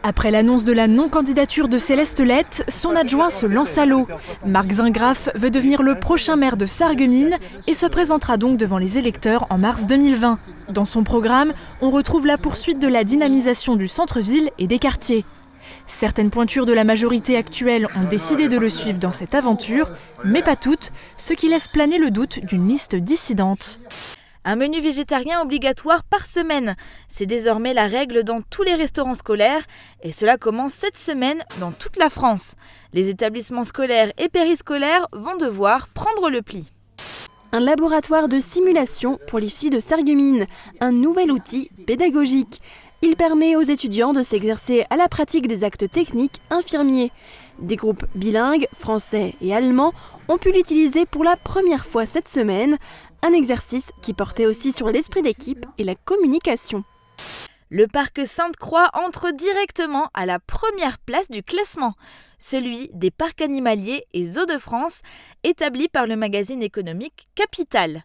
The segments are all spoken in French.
Après l'annonce de la non-candidature de Céleste Lett, son adjoint se lance à l'eau. Marc Zingraff veut devenir le prochain maire de Sarreguemines et se présentera donc devant les électeurs en mars 2020. Dans son programme, on retrouve la poursuite de la dynamisation du centre-ville et des quartiers. Certaines pointures de la majorité actuelle ont décidé de le suivre dans cette aventure, mais pas toutes, ce qui laisse planer le doute d'une liste dissidente. Un menu végétarien obligatoire par semaine. C'est désormais la règle dans tous les restaurants scolaires et cela commence cette semaine dans toute la France. Les établissements scolaires et périscolaires vont devoir prendre le pli. Un laboratoire de simulation pour les filles de Sarreguemines, un nouvel outil pédagogique. Il permet aux étudiants de s'exercer à la pratique des actes techniques infirmiers. Des groupes bilingues, français et allemands, ont pu l'utiliser pour la première fois cette semaine. Un exercice qui portait aussi sur l'esprit d'équipe et la communication. Le parc Sainte-Croix entre directement à la première place du classement, celui des parcs animaliers et zoos de France, établi par le magazine économique Capital.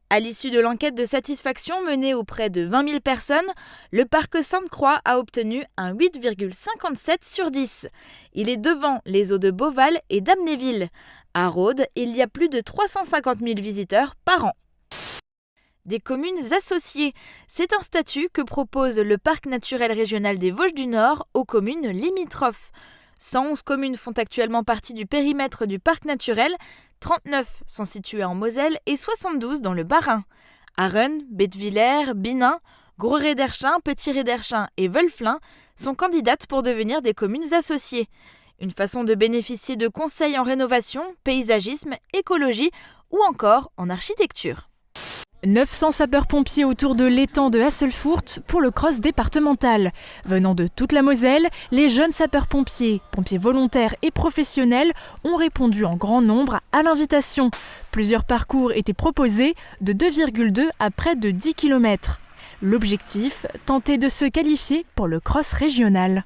À l'issue de l'enquête de satisfaction menée auprès de 20 000 personnes, le parc Sainte-Croix a obtenu un 8,57 sur 10. Il est devant les zoos de Beauval et d'Amnéville. À Rhodes, il y a plus de 350 000 visiteurs par an. Des communes associées. C'est un statut que propose le Parc naturel régional des Vosges du Nord aux communes limitrophes. 111 communes font actuellement partie du périmètre du parc naturel, 39 sont situées en Moselle et 72 dans le Bas-Rhin. Arrennes, Bettevillers, Binin, Gros-Réderchin, Petit-Réderchin et Wölflin sont candidates pour devenir des communes associées. Une façon de bénéficier de conseils en rénovation, paysagisme, écologie ou encore en architecture. 900 sapeurs-pompiers autour de l'étang de Hasselfurt pour le cross départemental. Venant de toute la Moselle, les jeunes sapeurs-pompiers, pompiers volontaires et professionnels ont répondu en grand nombre à l'invitation. Plusieurs parcours étaient proposés, de 2,2 à près de 10 km. L'objectif, tenter de se qualifier pour le cross régional.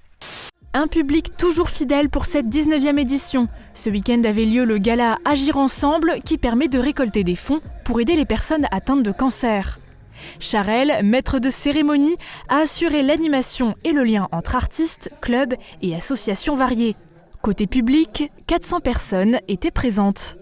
Un public toujours fidèle pour cette 19e édition. Ce week-end avait lieu le gala Agir ensemble qui permet de récolter des fonds pour aider les personnes atteintes de cancer. Charel, maître de cérémonie, a assuré l'animation et le lien entre artistes, clubs et associations variées. Côté public, 400 personnes étaient présentes.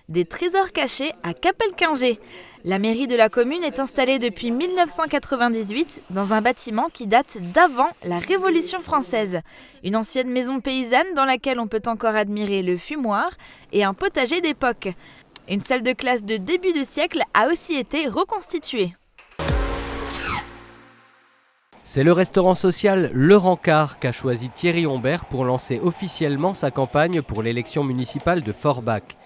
Des trésors cachés à Capelquingé. La mairie de la commune est installée depuis 1998 dans un bâtiment qui date d'avant la Révolution française. Une ancienne maison paysanne dans laquelle on peut encore admirer le fumoir et un potager d'époque. Une salle de classe de début de siècle a aussi été reconstituée. C'est le restaurant social Le Rancard qu'a choisi Thierry Humbert pour lancer officiellement sa campagne pour l'élection municipale de Forbach.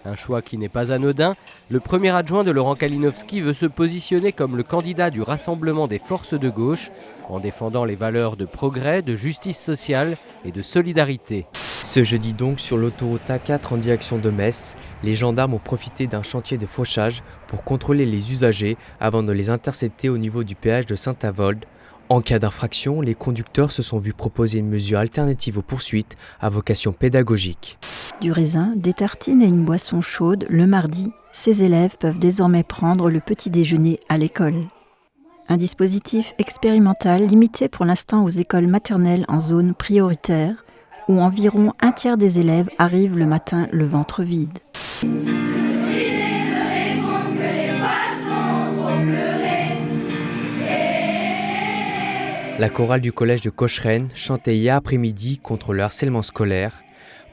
Un choix qui n'est pas anodin, le premier adjoint de Laurent Kalinowski veut se positionner comme le candidat du rassemblement des forces de gauche en défendant les valeurs de progrès, de justice sociale et de solidarité. Ce jeudi donc, sur l'autoroute A4 en direction de Metz, les gendarmes ont profité d'un chantier de fauchage pour contrôler les usagers avant de les intercepter au niveau du péage de Saint-Avold. En cas d'infraction, les conducteurs se sont vus proposer une mesure alternative aux poursuites à vocation pédagogique. Du raisin, des tartines et une boisson chaude, le mardi, ces élèves peuvent désormais prendre le petit déjeuner à l'école. Un dispositif expérimental limité pour l'instant aux écoles maternelles en zone prioritaire, où environ un tiers des élèves arrivent le matin le ventre vide. La chorale du collège de Cocheren chantait hier après-midi contre le harcèlement scolaire.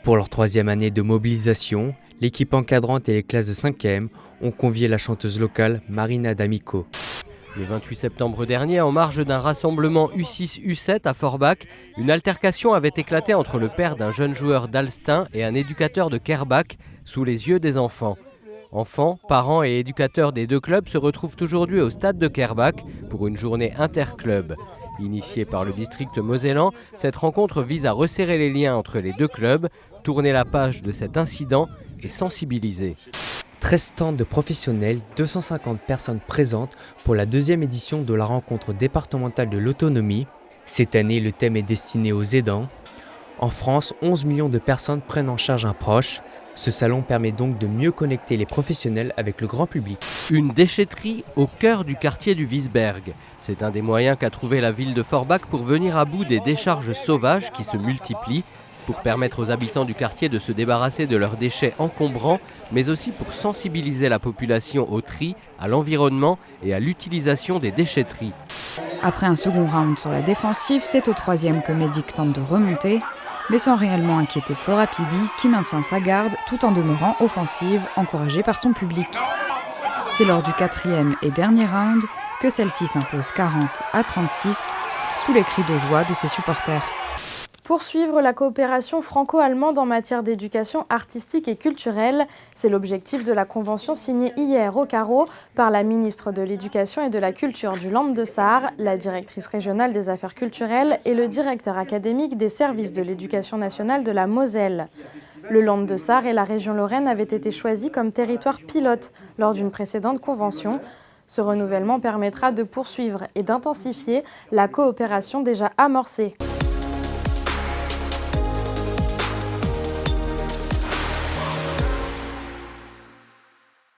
Pour leur 3e année de mobilisation, l'équipe encadrante et les classes de 5e ont convié la chanteuse locale Marina D'Amico. Le 28 septembre dernier, en marge d'un rassemblement U6-U7 à Forbach, une altercation avait éclaté entre le père d'un jeune joueur d'Alstin et un éducateur de Kerbach sous les yeux des enfants. Enfants, parents et éducateurs des deux clubs se retrouvent aujourd'hui au stade de Kerbach pour une journée interclub. Initiée par le district mosellan, cette rencontre vise à resserrer les liens entre les deux clubs, tourner la page de cet incident et sensibiliser. 13 stands de professionnels, 250 personnes présentes pour la 2e édition de la rencontre départementale de l'autonomie. Cette année, le thème est destiné aux aidants. En France, 11 millions de personnes prennent en charge un proche. Ce salon permet donc de mieux connecter les professionnels avec le grand public. Une déchetterie au cœur du quartier du Wiesberg. C'est un des moyens qu'a trouvé la ville de Forbach pour venir à bout des décharges sauvages qui se multiplient, pour permettre aux habitants du quartier de se débarrasser de leurs déchets encombrants, mais aussi pour sensibiliser la population au tri, à l'environnement et à l'utilisation des déchetteries. Après un second round sur la défensive, c'est au troisième que Medic tente de remonter, mais sans réellement inquiéter Flora Pili, qui maintient sa garde tout en demeurant offensive, encouragée par son public. C'est lors du quatrième et dernier round que celle-ci s'impose 40-36, sous les cris de joie de ses supporters. Poursuivre la coopération franco-allemande en matière d'éducation artistique et culturelle, c'est l'objectif de la convention signée hier au Carreau par la ministre de l'Éducation et de la Culture du Land de Sarre, la directrice régionale des affaires culturelles et le directeur académique des services de l'éducation nationale de la Moselle. Le Land de Sarre et la région Lorraine avaient été choisis comme territoire pilote lors d'une précédente convention. Ce renouvellement permettra de poursuivre et d'intensifier la coopération déjà amorcée.